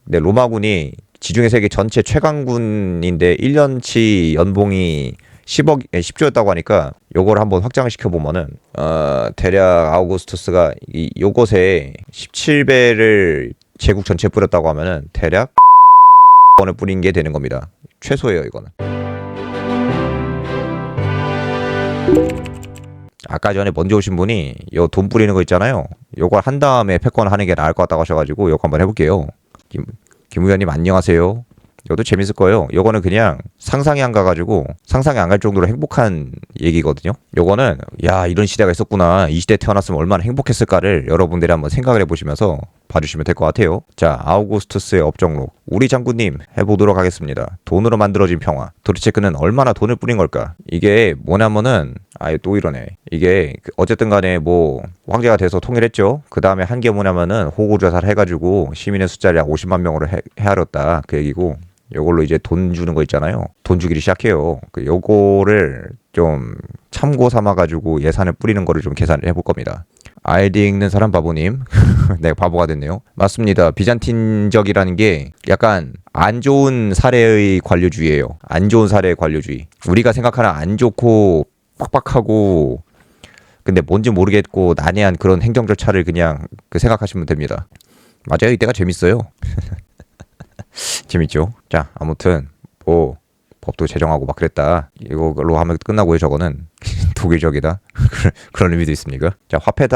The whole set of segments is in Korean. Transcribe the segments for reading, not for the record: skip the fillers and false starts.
근데 로마군이 지중해 세계 전체 최강군인데 1년치 연봉이 10조였다고 하니까 요걸 한번 확장을 시켜보면은 대략 아우구스투스가 요것에 17배를 제국 전체에 뿌렸다고 하면은 대략 원을 뿌린 게 되는 겁니다. 최소예요 이거는. 아까 전에 먼저 오신 분이 요 돈 뿌리는 거 있잖아요. 요걸 한 다음에 패권 하는 게 나을 것 같다고 하셔가지고 요거 한번 해볼게요. 김 의원님 안녕하세요. 이것도 재밌을 거예요. 요거는 그냥 상상이 안 가가지고 상상이 안 갈 정도로 행복한 얘기거든요. 요거는 야 이런 시대가 있었구나. 이 시대에 태어났으면 얼마나 행복했을까를 여러분들이 한번 생각을 해보시면서 봐주시면 될 것 같아요. 자, 아우구스투스의 업적록 우리 장군님 해보도록 하겠습니다. 돈으로 만들어진 평화. 도대체 그는 얼마나 돈을 뿌린 걸까? 이게 뭐냐면은 아예 또 이러네. 이게 어쨌든 간에 뭐 황제가 돼서 통일했죠. 그 다음에 한 게 뭐냐면은 호구조사를 해가지고 시민의 숫자를 약 50만 명으로 헤아렸다 그 얘기고, 요걸로 이제 돈 주는 거 있잖아요. 돈 주기를 시작해요. 요거를 좀 참고 삼아가지고 예산을 뿌리는 거를 좀 계산을 해볼 겁니다. 아이디 읽는 사람 바보님. 내가 바보가 됐네요. 맞습니다. 비잔틴적이라는 게 약간 안 좋은 사례의 관료주의예요. 안 좋은 사례의 관료주의. 우리가 생각하는 안 좋고 빡빡하고 근데 뭔지 모르겠고 난해한 그런 행정 절차를 그냥 생각하시면 됩니다. 맞아요. 이때가 재밌어요. 재밌죠. 자, 아무튼 뭐 법도 제정하고 막 그랬다. 이걸로 하면 끝나고요. 저거는 독일적이다. 그런 의미도 있습니까? 자, 화폐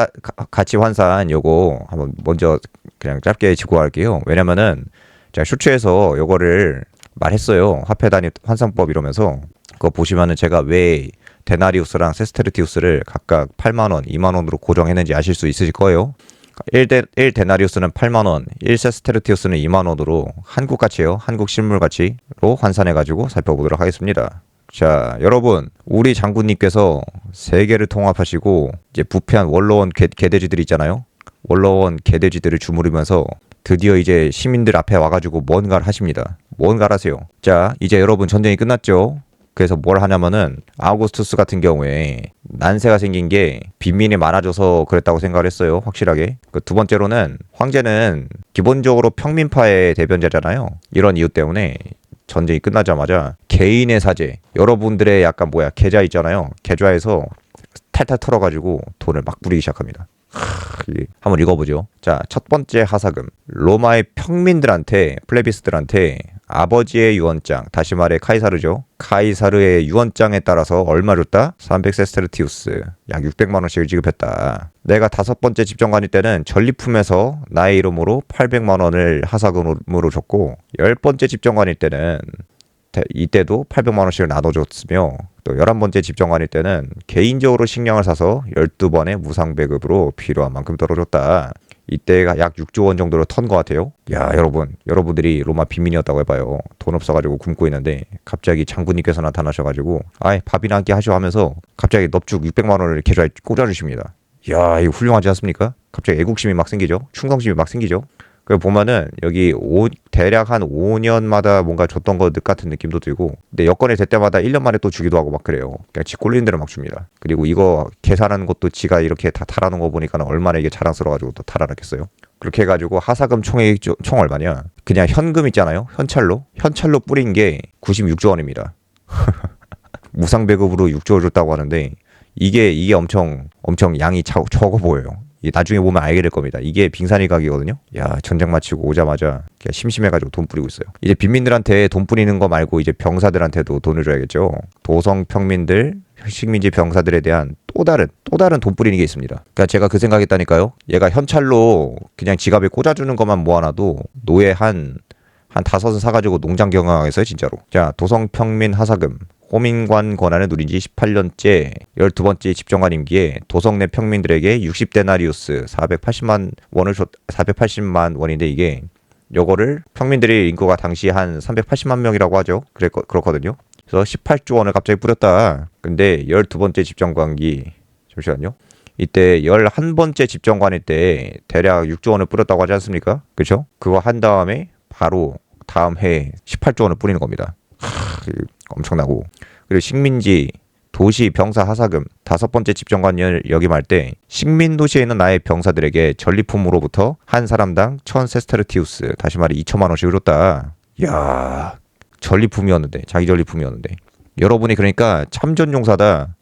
가치 환산 요거 한번 먼저 그냥 짧게 짚고 갈게요. 왜냐면은 제가 슈츠에서 요거를 말했어요. 화폐 단위 환산법 이러면서 그거 보시면은 제가 왜 데나리우스랑 세스테르티우스를 각각 8만 원, 2만 원으로 고정했는지 아실 수 있으실 거예요. 1 데나리우스는 8만 원, 1 세스테르티우스는 2만 원으로 한국 가치예요. 한국 실물 가치로 환산해 가지고 살펴보도록 하겠습니다. 자, 여러분, 우리 장군님께서 세계를 통합하시고 이제 부패한 원로원 개돼지들이 있잖아요. 원로원 개돼지들을 주무르면서 드디어 이제 시민들 앞에 와가지고 뭔가를 하십니다. 뭔가를 하세요. 자, 이제 여러분 전쟁이 끝났죠. 그래서 뭘 하냐면은 아우구스투스 같은 경우에 난세가 생긴 게 빈민이 많아져서 그랬다고 생각을 했어요. 확실하게. 두 번째로는 황제는 기본적으로 평민파의 대변자잖아요. 이런 이유 때문에 전쟁이 끝나자마자 개인의 사제, 여러분들의 약간 계좌 있잖아요. 계좌에서 탈탈 털어가지고 돈을 막 뿌리기 시작합니다. 한번 읽어보죠. 자, 첫 번째 하사금. 로마의 평민들한테, 플레비스들한테 아버지의 유언장, 다시 말해 카이사르죠. 카이사르의 유언장에 따라서 얼마 줬다? 300 세스테르티우스, 약 600만 원씩을 지급했다. 내가 다섯 번째 집정관일 때는 전리품에서 나의 이름으로 800만 원을 하사금으로 줬고, 열 번째 집정관일 때는 이때도 800만 원씩을 나눠줬으며, 또 11번째 집정관일 때는 개인적으로 식량을 사서 12번의 무상배급으로 필요한 만큼 떨어줬다. 이때가 약 6조 원 정도로 턴 것 같아요. 야, 여러분들이 로마 빈민이었다고 해봐요. 돈 없어가지고 굶고 있는데 갑자기 장군님께서 나타나셔가지고 아이 밥이나 한 끼 하시오 하면서 갑자기 넙죽 600만 원을 계좌에 꽂아주십니다. 야, 이거 훌륭하지 않습니까? 갑자기 애국심이 막 생기죠. 충성심이 막 생기죠. 그 보면은 여기 대략 한 5년마다 뭔가 줬던 것 같은 느낌도 들고, 근데 여건이 될 때마다 1년 만에 또 주기도 하고 막 그래요. 그냥 지 꼴리는 대로 막 줍니다. 그리고 이거 계산하는 것도 지가 이렇게 다 탈하는 거 보니까 얼마나 이게 자랑스러워가지고 또 탈하겠어요. 그렇게 해가지고 하사금 총액이 총 얼마냐? 그냥 현금 있잖아요. 현찰로 뿌린 게 96조 원입니다. 무상배급으로 6조 줬다고 하는데 이게 엄청 양이 적어 보여요. 나중에 보면 알게 될 겁니다. 이게 빙산일각이거든요. 야, 전쟁 마치고 오자마자 심심해가지고 돈 뿌리고 있어요. 이제 빈민들한테 돈 뿌리는 거 말고 이제 병사들한테도 돈을 줘야겠죠. 도성 평민들, 식민지 병사들에 대한 또 다른 돈 뿌리는 게 있습니다. 그러니까 제가 그 생각했다니까요. 얘가 현찰로 그냥 지갑에 꽂아주는 것만 모아놔도 노예 한 5은 사가지고 농장 경영하겠어요, 진짜로. 자, 도성 평민 하사금. 호민관 권한을 누린 지 18년째 12번째 집정관 임기에 도성 내 평민들에게 60데나리우스 480만 원인데 이게 요거를 평민들의 인구가 당시 한 380만 명이라고 하죠. 그렇거든요. 그래서 18조 원을 갑자기 뿌렸다. 근데 12번째 집정관기 잠시만요. 이때 11번째 집정관일 때 대략 6조 원을 뿌렸다고 하지 않습니까? 그렇죠? 그거 한 다음에 바로 다음 해에 18조 원을 뿌리는 겁니다. 엄청나고. 그리고 식민지 도시 병사 하사금. 5번째 집정관을 역임할 때 식민도시에 있는 나의 병사들에게 전리품으로부터 한 사람당 1000세스테르티우스, 다시 말해 2천만 원씩을 줬다. 이야, 전리품이었는데, 자기 전리품이었는데. 여러분이 그러니까 참전용사다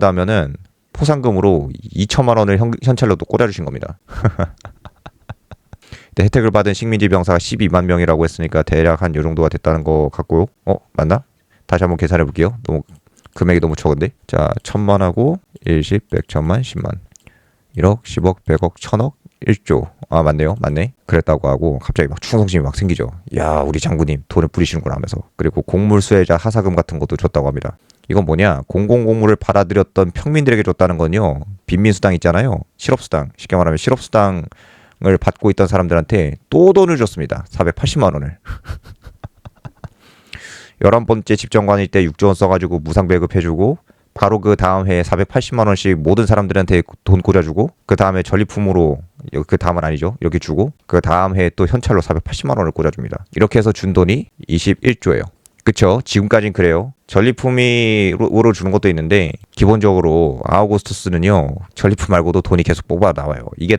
하면은 포상금으로 2천만 원을 현찰로 또 꽂아주신 겁니다. 혜택을 받은 식민지 병사가 12만 명이라고 했으니까 대략 한 요 정도가 됐다는 거 같고요. 맞나? 다시 한번 계산해 볼게요. 금액이 너무 적은데. 자, 1000만하고 10, 100, 1000만, 10만. 1억, 10억, 100억, 1000억, 1조. 아, 맞네요. 맞네. 그랬다고 하고 갑자기 막 충성심이 막 생기죠. 야, 우리 장군님 돈을 뿌리시는구나 하면서. 그리고 곡물 수혜자 하사금 같은 것도 줬다고 합니다. 이건 뭐냐? 공공공물을 받아들였던 평민들에게 줬다는 건요. 빈민수당 있잖아요. 실업수당. 쉽게 말하면 실업수당을 받고 있던 사람들한테 또 돈을 줬습니다. 480만 원을. 11번째 집정관일 때 6조 원 써가지고 무상 배급해주고, 바로 그 다음 해에 480만 원씩 모든 사람들한테 돈 꽂아주고, 그 다음에 전리품으로, 그 다음은 아니죠, 이렇게 주고, 그 다음 해에 또 현찰로 480만 원을 꽂아줍니다. 이렇게 해서 준 돈이 21조예요. 그쵸? 지금까진 그래요. 전리품으로 주는 것도 있는데, 기본적으로 아우구스투스는요, 전리품 말고도 돈이 계속 뽑아 나와요. 이게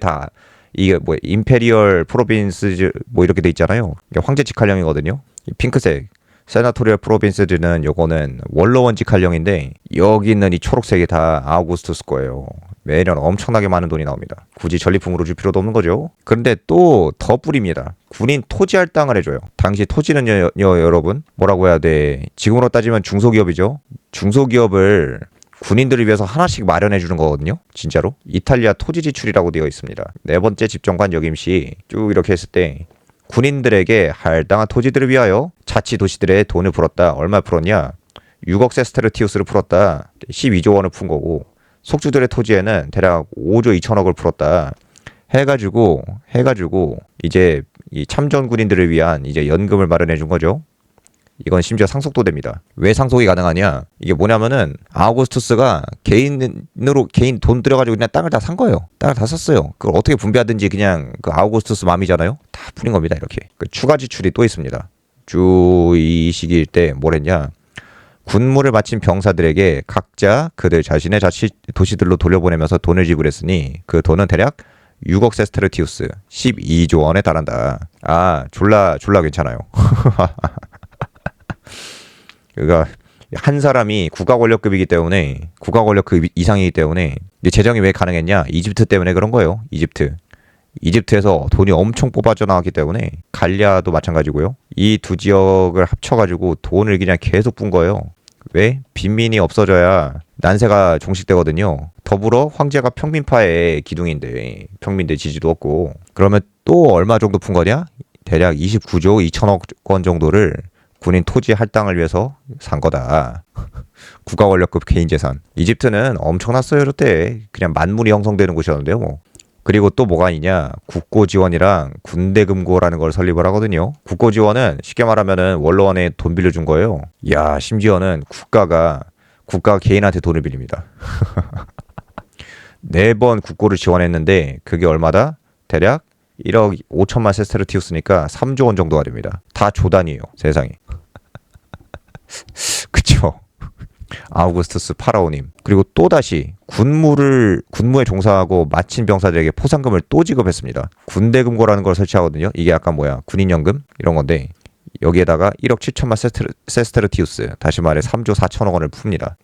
뭐 임페리얼 프로빈스 뭐 이렇게 돼 있잖아요. 이게 황제 직할령이거든요. 이 핑크색 세나토리얼 프로빈스들은 요거는 원로원 직할령인데, 여기 있는 이 초록색이 다 아우구스투스 거예요. 매년 엄청나게 많은 돈이 나옵니다. 굳이 전리품으로 줄 필요도 없는 거죠. 그런데 또 더 뿌립니다. 군인 토지 할당을 해줘요. 당시 토지는요, 여러분 뭐라고 해야 돼? 지금으로 따지면 중소기업이죠. 중소기업을 군인들을 위해서 하나씩 마련해 주는 거거든요. 진짜로. 이탈리아 토지 지출이라고 되어 있습니다. 4번째 집정관 역임 시 쭉 이렇게 했을 때 군인들에게 할당한 토지들을 위하여 자치도시들의 돈을 풀었다. 얼마 풀었냐? 6억 세스테르티우스를 풀었다. 12조 원을 푼 거고, 속주들의 토지에는 대략 5조 2천억을 풀었다. 해가지고 이제 이 참전 군인들을 위한 이제 연금을 마련해 준 거죠. 이건 심지어 상속도 됩니다. 왜 상속이 가능하냐? 이게 뭐냐면은 아우구스투스가 개인 돈 들여가지고 그냥 땅을 다 산 거예요. 땅을 다 샀어요. 그걸 어떻게 분배하든지 그냥 그 아우구스투스 맘이잖아요. 다 풀린 겁니다. 이렇게. 그 추가 지출이 또 있습니다. 이 시기일 때 뭘 했냐? 군무를 마친 병사들에게 각자 그들 자신의 자치 도시들로 돌려보내면서 돈을 지불했으니 그 돈은 대략 6억 세스테르티우스, 12조 원에 달한다. 아, 졸라 괜찮아요. 그러니까 한 사람이 국가 권력급이기 때문에, 국가 권력급 이상이기 때문에 재정이 왜 가능했냐? 이집트 때문에 그런 거예요. 이집트에서 돈이 엄청 뽑아져 나왔기 때문에. 갈리아도 마찬가지고요. 이 두 지역을 합쳐가지고 돈을 그냥 계속 푼 거예요. 왜? 빈민이 없어져야 난세가 종식되거든요. 더불어 황제가 평민파의 기둥인데 평민들 지지도 없고. 그러면 또 얼마 정도 푼 거냐? 대략 29조 2천억 원 정도를 군인 토지 할당을 위해서 산 거다. 국가 권력급 개인 재산. 이집트는 엄청났어요. 이때 그냥 만물이 형성되는 곳이었는데요. 뭐. 그리고 또 뭐가 있냐? 국고지원이랑 군대금고라는 걸 설립을 하거든요. 국고지원은 쉽게 말하면은 원로원에 돈 빌려준 거예요. 야, 심지어는 국가가 개인한테 돈을 빌립니다. 4번 국고를 지원했는데 그게 얼마다? 대략 1억 5천만 세스테르티우스니까 3조 원 정도가 됩니다. 다 조단이에요. 세상에. 그쵸? 아우구스투스 파라오님. 그리고 또다시 군무에 종사하고 마친 병사들에게 포상금을 또 지급했습니다. 군대금고라는 걸 설치하거든요. 이게 약간 군인연금? 이런 건데, 여기에다가 1억 7천만 세스테르티우스, 다시 말해 3조 4천억 원을 풉니다.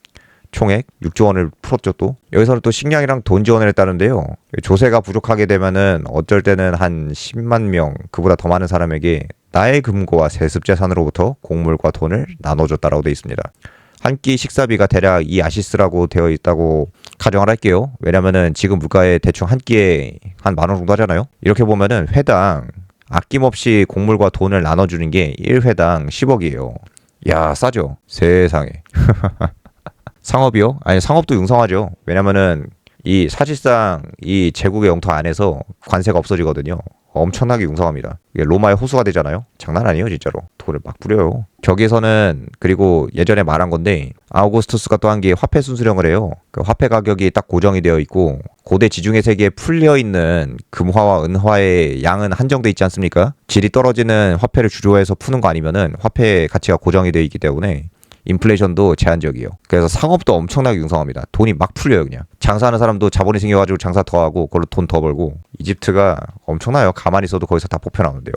총액 6조 원을 풀었죠. 또 여기서는 또 식량이랑 돈 지원을 했다는데요. 조세가 부족하게 되면은 어쩔 때는 한 10만 명, 그보다 더 많은 사람에게 나의 금고와 세습 재산으로부터 곡물과 돈을 나눠줬다라고 되어 있습니다. 한 끼 식사비가 대략 이 아시스라고 되어 있다고 가정을 할게요. 왜냐면은 지금 물가에 대충 한 끼에 한 10,000원 정도 하잖아요. 이렇게 보면은 회당 아낌없이 곡물과 돈을 나눠주는 게 1회당 10억이에요. 야, 싸죠? 세상에. 상업이요? 아니, 상업도 융성하죠. 왜냐면은 이 사실상 이 제국의 영토 안에서 관세가 없어지거든요. 엄청나게 융성합니다. 이게 로마의 호수가 되잖아요. 장난 아니에요, 진짜로. 돈을 막 뿌려요. 저기에서는, 그리고 예전에 말한 건데, 아우구스투스가 또 한 게 화폐 순수령을 해요. 그 화폐 가격이 딱 고정이 되어 있고, 고대 지중해 세계에 풀려 있는 금화와 은화의 양은 한정돼 있지 않습니까? 질이 떨어지는 화폐를 주조해서 푸는 거 아니면은 화폐 가치가 고정이 되어 있기 때문에 인플레이션도 제한적이에요. 그래서 상업도 엄청나게 융성합니다. 돈이 막 풀려요. 그냥 장사하는 사람도 자본이 생겨가지고 장사 더 하고 그걸로 돈 더 벌고. 이집트가 엄청나요. 가만히 있어도 거기서 다 뽑혀 나오는데요.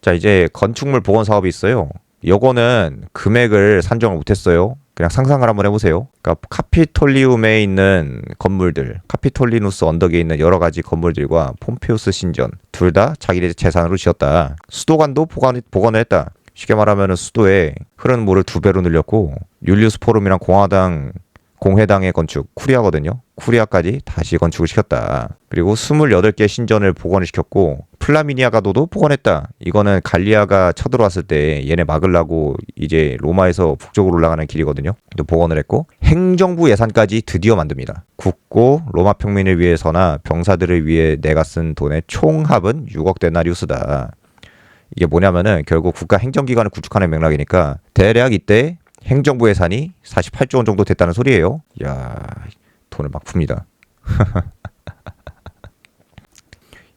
자, 이제 건축물 복원 사업이 있어요. 요거는 금액을 산정을 못했어요. 그냥 상상을 한번 해보세요. 그러니까 카피톨리움에 있는 건물들, 카피톨리누스 언덕에 있는 여러 가지 건물들과 폼페우스 신전 둘 다 자기네 재산으로 지었다. 수도관도 복원을 했다. 쉽게 말하면 수도에 흐르는 물을 2배로 늘렸고, 율리우스 포럼이랑 공회당의 건축, 쿠리아거든요. 쿠리아까지 다시 건축을 시켰다. 그리고 28개 신전을 복원을 시켰고, 플라미니아 가도도 복원했다. 이거는 갈리아가 쳐들어왔을 때 얘네 막으려고 이제 로마에서 북쪽으로 올라가는 길이거든요. 또 복원을 했고, 행정부 예산까지 드디어 만듭니다. 굳고 로마 평민을 위해서나 병사들을 위해 내가 쓴 돈의 총합은 6억 데나리우스다. 이게 뭐냐면은 결국 국가 행정기관을 구축하는 맥락이니까 대략 이때 행정부 예산이 48조 원 정도 됐다는 소리예요. 이야, 돈을 막 풉니다.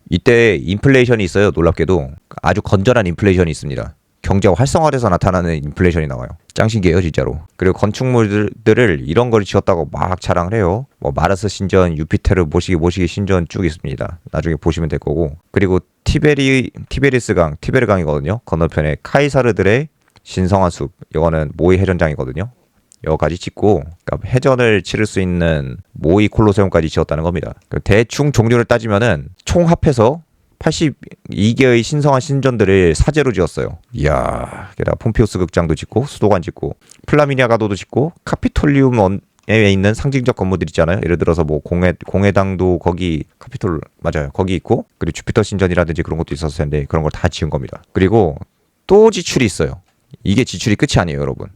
이때 인플레이션이 있어요. 놀랍게도 아주 건전한 인플레이션이 있습니다. 경제가 활성화돼서 나타나는 인플레이션이 나와요. 짱신기해요, 진짜로. 그리고 건축물들을 이런 걸 지었다고 막 자랑을 해요. 뭐 마르스 신전, 유피테르 모시기 신전 쭉 있습니다. 나중에 보시면 될 거고. 그리고 티베르강이거든요. 건너편에 카이사르들의 신성한 숲, 이거는 모이 해전장이거든요. 여기까지 짓고, 그러니까 해전을 치를 수 있는 모이 콜로세움까지 지었다는 겁니다. 대충 종류를 따지면은 총 합해서 82개의 신성한 신전들을 사제로 지었어요. 이야, 게다가 폼피우스 극장도 짓고, 수도관 짓고, 플라미니아 가도도 짓고, 카피톨리움에 있는 상징적 건물들 있잖아요. 예를 들어서 뭐 공회당도 거기 맞아요. 거기 있고, 그리고 주피터 신전이라든지 그런 것도 있었을 텐데 그런 걸 다 지은 겁니다. 그리고 또 지출이 있어요. 이게 지출이 끝이 아니에요, 여러분.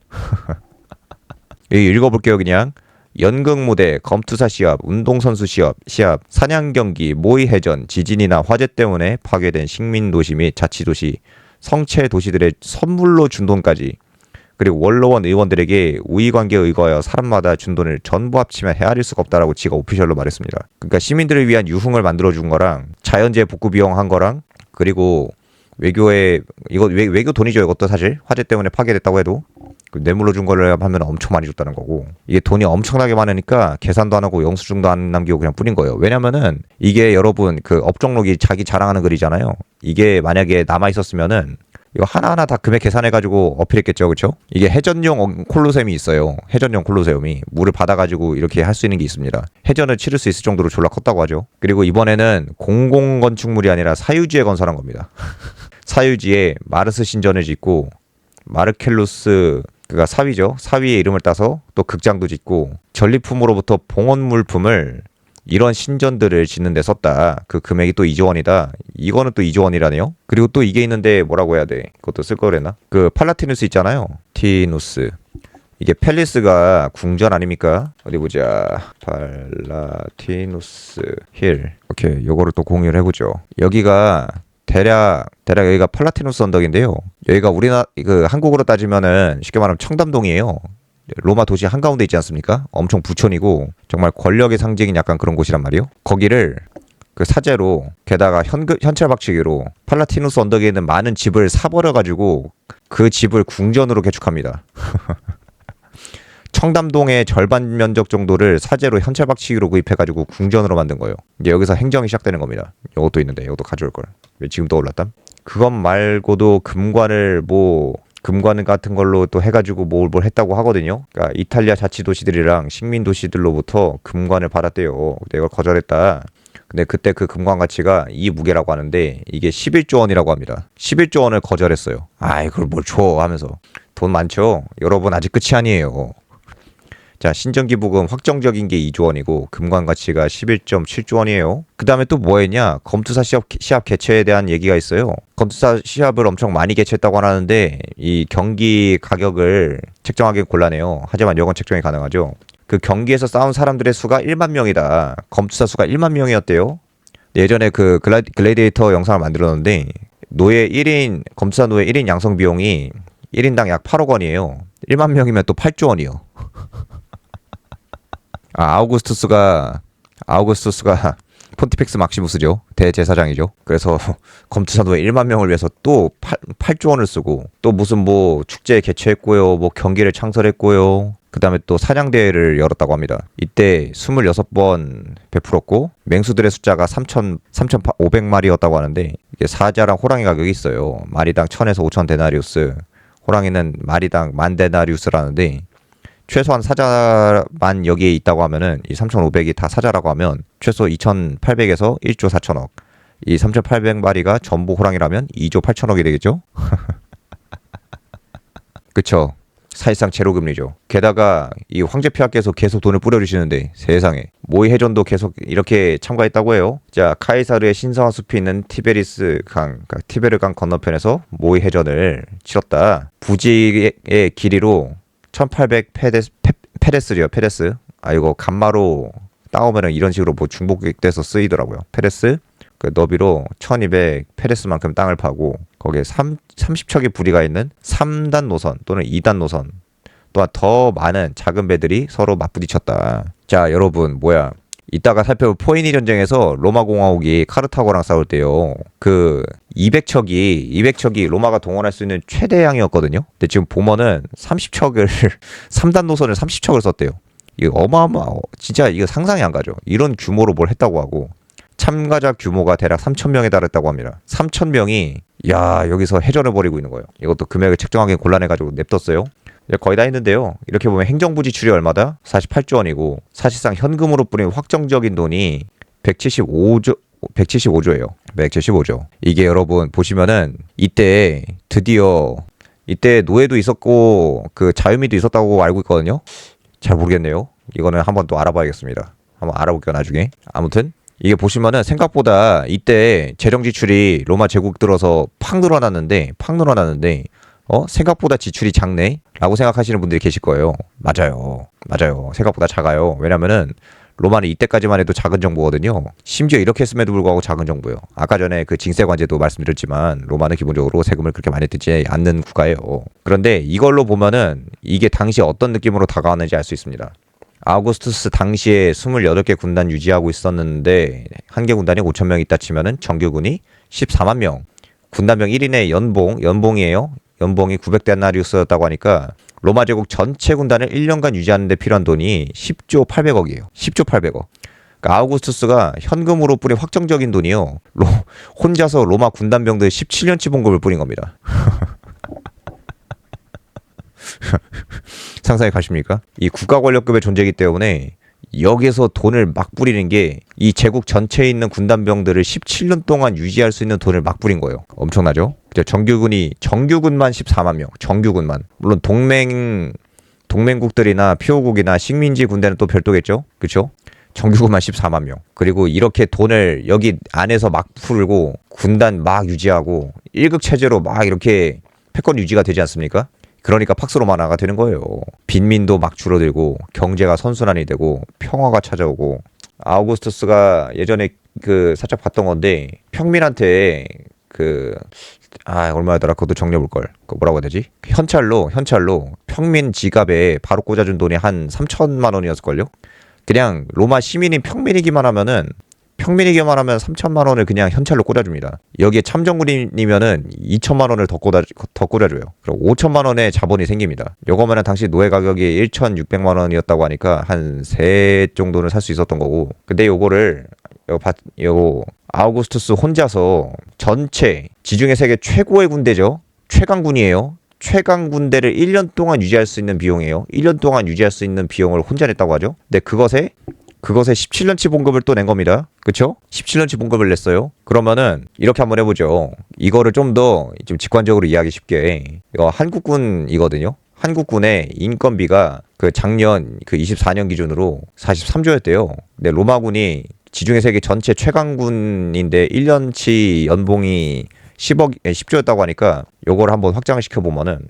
여기 읽어볼게요, 그냥. 연극무대, 검투사 시합, 운동선수 시합, 사냥경기, 모의해전, 지진이나 화재 때문에 파괴된 식민도시 및 자치도시, 성체도시들의 선물로 준 돈까지, 그리고 원로원 의원들에게 우위관계에 의거하여 사람마다 준 돈을 전부 합치면 헤아릴 수가 없다라고 지가 오피셜로 말했습니다. 그러니까 시민들을 위한 유흥을 만들어준 거랑 자연재해 복구 비용 한 거랑, 그리고 외교 돈이죠. 이것도 사실 화재 때문에 파괴됐다고 해도 뇌물로 준 거를 하면 엄청 많이 줬다는 거고, 이게 돈이 엄청나게 많으니까 계산도 안 하고 영수증도 안 남기고 그냥 뿌린 거예요. 왜냐면은 이게 여러분 그 업종록이 자기 자랑하는 글이잖아요. 이게 만약에 남아 있었으면은 이거 하나하나 다 금액 계산해가지고 어필했겠죠, 그렇죠? 이게 해전용 콜로세움이 있어요. 해전용 콜로세움이 물을 받아가지고 이렇게 할 수 있는 게 있습니다. 해전을 치를 수 있을 정도로 졸라 컸다고 하죠. 그리고 이번에는 공공건축물이 아니라 사유지에 건설한 겁니다. 사유지에 마르스 신전을 짓고, 마르켈루스 그가 사위죠. 사위의 이름을 따서 또 극장도 짓고, 전리품으로부터 봉헌 물품을 이런 신전들을 짓는 데 썼다. 그 금액이 또 2조 원이다. 이거는 또 2조 원이라네요. 그리고 또 이게 있는데 뭐라고 해야 돼? 그것도 쓸 거랬나? 그 팔라티누스 있잖아요. 티누스. 이게 팰리스가 궁전 아닙니까? 어디 보자. 팔라티누스 힐. 오케이, 요거를 또 공유를 해보죠. 여기가 대략 여기가 팔라티누스 언덕인데요. 여기가 한국으로 따지면은 쉽게 말하면 청담동이에요. 로마 도시 한가운데 있지 않습니까? 엄청 부촌이고 정말 권력의 상징인 약간 그런 곳이란 말이에요. 거기를 그 사제로, 게다가 현찰 박치기로 팔라티누스 언덕에 있는 많은 집을 사버려가지고 그 집을 궁전으로 개축합니다. 청담동의 절반 면적 정도를 사제로 현찰 박치기로 구입해가지고 궁전으로 만든 거예요. 이제 여기서 행정이 시작되는 겁니다. 이것도 있는데 이것도 가져올 걸. 왜 지금 떠올랐담? 그것 말고도 금관 같은 걸로 또 해가지고 뭘 했다고 하거든요. 그러니까 이탈리아 자치도시들이랑 식민도시들로부터 금관을 받았대요. 근데 이걸 거절했다. 근데 그때 그 금관 가치가 이 무게라고 하는데 이게 11조 원이라고 합니다. 11조 원을 거절했어요. 아이, 그걸 뭘 줘 하면서. 돈 많죠? 여러분, 아직 끝이 아니에요. 자, 신전기부금 확정적인 게 2조 원이고 금관 가치가 11.7조 원이에요. 그 다음에 또 뭐 했냐? 검투사 시합 개최에 대한 얘기가 있어요. 검투사 시합을 엄청 많이 개최했다고 하는데 이 경기 가격을 책정하기 곤란해요. 하지만 여건 책정이 가능하죠. 그 경기에서 싸운 사람들의 수가 1만 명이다. 검투사 수가 1만 명이었대요. 예전에 그 글래디에이터 영상을 만들었는데 검투사 노예 1인 양성 비용이 1인당 약 8억 원이에요. 1만 명이면 또 8조 원이요. 아우구스투스가 폰티펙스 막시무스죠. 대제사장이죠. 그래서 검투사도의 1만 명을 위해서 또 8조 원을 쓰고 또 무슨 뭐 축제 개최했고요. 뭐 경기를 창설했고요. 그 다음에 또 사냥대회를 열었다고 합니다. 이때 26번 베풀었고 맹수들의 숫자가 3,500마리였다고 하는데 이게 사자랑 호랑이 가격이 있어요. 마리당 1,000에서 5,000 데나리우스, 호랑이는 마리당 10,000 데나리우스라는데 최소한 사자만 여기에 있다고 하면은 이 3,500이 다 사자라고 하면 최소 2,800에서 1조 4천억. 이 3,800마리가 전부 호랑이라면 2조 8천억이 되겠죠? 그쵸? 사실상 제로금리죠. 게다가 이 황제폐하께서 계속 돈을 뿌려주시는데 세상에 모의 해전도 계속 이렇게 참가했다고 해요. 자, 카이사르의 신성한 숲이 있는 티베리스 강, 그러니까 티베르강 건너편에서 모의 해전을 치렀다. 부지의 길이로 1800 페데스. 아, 이거 간마로 따오면은 이런 식으로 뭐 중복돼서 쓰이더라고요. 페데스. 그 너비로 1200 페데스만큼 땅을 파고 거기에 30척의 부리가 있는 3단 노선 또는 2단 노선 또한 더 많은 작은 배들이 서로 맞부딪혔다. 자, 여러분 뭐야? 이따가 살펴볼 포에니 전쟁에서 로마 공화국이 카르타고랑 싸울 때요. 그 200척이 로마가 동원할 수 있는 최대량이었거든요. 근데 지금 보면은 30척을 3단 노선을 30척을 썼대요. 이거 진짜 이거 상상이 안 가죠. 이런 규모로 뭘 했다고 하고 참가자 규모가 대략 3,000명에 달했다고 합니다. 3,000명이 여기서 해전을 벌이고 있는 거예요. 이것도 금액을 책정하기 곤란해가지고 냅뒀어요. 거의 다 했는데요. 이렇게 보면 행정부 지출이 얼마다? 48조 원이고 사실상 현금으로 뿌린 확정적인 돈이 175조예요. 175조. 이게 여러분 보시면은 이때 노예도 있었고 그 자유미도 있었다고 알고 있거든요. 잘 모르겠네요. 이거는 한번 또 알아봐야겠습니다. 한번 알아볼게요 나중에. 아무튼 이게 보시면은 생각보다 이때 재정 지출이 로마 제국 들어서 팍 늘어났는데 생각보다 지출이 작네? 라고 생각하시는 분들이 계실 거예요. 맞아요. 생각보다 작아요. 왜냐면은 로마는 이때까지만 해도 작은 정부거든요. 심지어 이렇게 했음에도 불구하고 작은 정부예요. 아까 전에 그 징세 관제도 말씀드렸지만 로마는 기본적으로 세금을 그렇게 많이 뜯지 않는 국가예요. 그런데 이걸로 보면은 이게 당시 어떤 느낌으로 다가왔는지 알 수 있습니다. 아우구스투스 당시에 28개 군단 유지하고 있었는데 한 개 군단이 5,000명 있다 치면은 정규군이 14만 명. 군단병 1인의 연봉이에요. 연봉이 900데나리우스였다고 하니까 로마 제국 전체 군단을 1년간 유지하는 데 필요한 돈이 10조 800억이에요. 10조 800억. 그러니까 아우구스투스가 현금으로 뿌린 확정적인 돈이요. 혼자서 로마 군단병들 17년치 봉급을 뿌린 겁니다. 상상이 가십니까? 이 국가 권력급의 존재이기 때문에 여기서 돈을 막 뿌리는 게 이 제국 전체에 있는 군단병들을 17년 동안 유지할 수 있는 돈을 막 뿌린 거예요. 엄청나죠? 정규군만 14만 명. 정규군만. 물론 동맹국들이나 피오국이나 식민지 군대는 또 별도겠죠? 그쵸? 정규군만 14만 명. 그리고 이렇게 돈을 여기 안에서 막 풀고 군단 막 유지하고 1급 체제로 막 이렇게 패권 유지가 되지 않습니까? 그러니까 팍스로마나가 되는 거예요. 빈민도 막 줄어들고 경제가 선순환이 되고 평화가 찾아오고. 아우구스투스가 예전에 그 살짝 봤던 건데 평민한테 얼마였더라? 그것도 정리해볼 걸. 그거 뭐라고 해야 되지? 현찰로 평민 지갑에 바로 꽂아준 돈이 한 3천만 원이었을걸요? 그냥 로마 시민인 평민이기만 하면 3천만 원을 그냥 현찰로 꽂아줍니다. 여기에 참정군이면은 2천만 원을 더 꽂아줘요. 그리고 5천만 원의 자본이 생깁니다. 요거면은 당시 노예 가격이 1,600만 원이었다고 하니까 한 3 정도는 살 수 있었던 거고. 근데 요거 아우구스투스 혼자서 전체 지중해 세계 최고의 군대죠. 최강군이에요. 최강 군대를 1년 동안 유지할 수 있는 비용이에요. 1년 동안 유지할 수 있는 비용을 혼자 냈다고 하죠. 근데 그것에 17년치 봉급을 또 낸 겁니다. 그쵸? 17년치 봉급을 냈어요. 그러면은 이렇게 한번 해보죠. 이거를 좀 직관적으로 이해하기 쉽게. 이거 한국군이거든요. 한국군의 인건비가 작년 24년 기준으로 43조였대요. 근데 로마군이 지중해 세계 전체 최강군인데 1년치 연봉이 10조였다고 하니까 요걸 한번 확장을 시켜보면은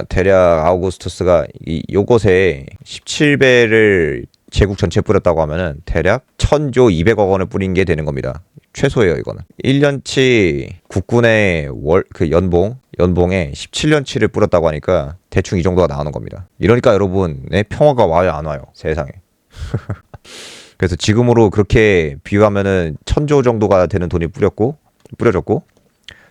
대략 아우구스투스가 요것에 17배를 제국 전체에 뿌렸다고 하면은 대략 1,000조 200억 원을 뿌린 게 되는 겁니다. 최소예요, 이거는. 1년치 국군의 연봉에 17년치를 뿌렸다고 하니까 대충 이 정도가 나오는 겁니다. 이러니까 여러분, 평화가 와요, 안 와요? 세상에. 그래서 지금으로 그렇게 비유하면은 1,000조 정도가 되는 돈이 뿌려졌고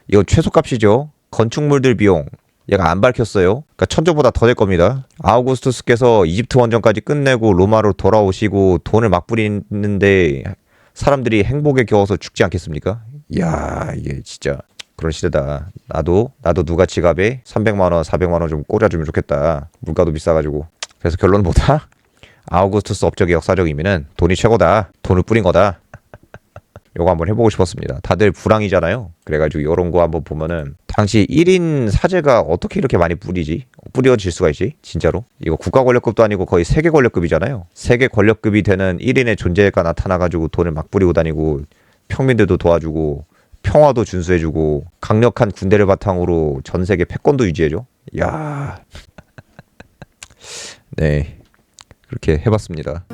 이건 최소값이죠. 건축물들 비용 얘가 안 밝혔어요. 그러니까 1,000조보다 더 될 겁니다. 아우구스투스께서 이집트 원정까지 끝내고 로마로 돌아오시고 돈을 막 뿌리는데 사람들이 행복에 겨워서 죽지 않겠습니까? 이야, 이게 진짜 그런 시대다. 나도 누가 지갑에 300만 원, 400만 원 좀 꽂아주면 좋겠다. 물가도 비싸가지고. 그래서 결론은 뭐다? 아우구스투스 업적의 역사적 의미는 돈이 최고다. 돈을 뿌린 거다. 요거 한번 해보고 싶었습니다. 다들 불황이잖아요. 그래가지고 이런 거 한번 보면은 당시 1인 사제가 어떻게 이렇게 많이 뿌려질 수가 있지? 진짜로? 이거 국가 권력급도 아니고 거의 세계 권력급이잖아요. 세계 권력급이 되는 1인의 존재가 나타나가지고 돈을 막 뿌리고 다니고 평민들도 도와주고 평화도 준수해주고 강력한 군대를 바탕으로 전 세계 패권도 유지해줘. 야, 네, 그렇게 해봤습니다.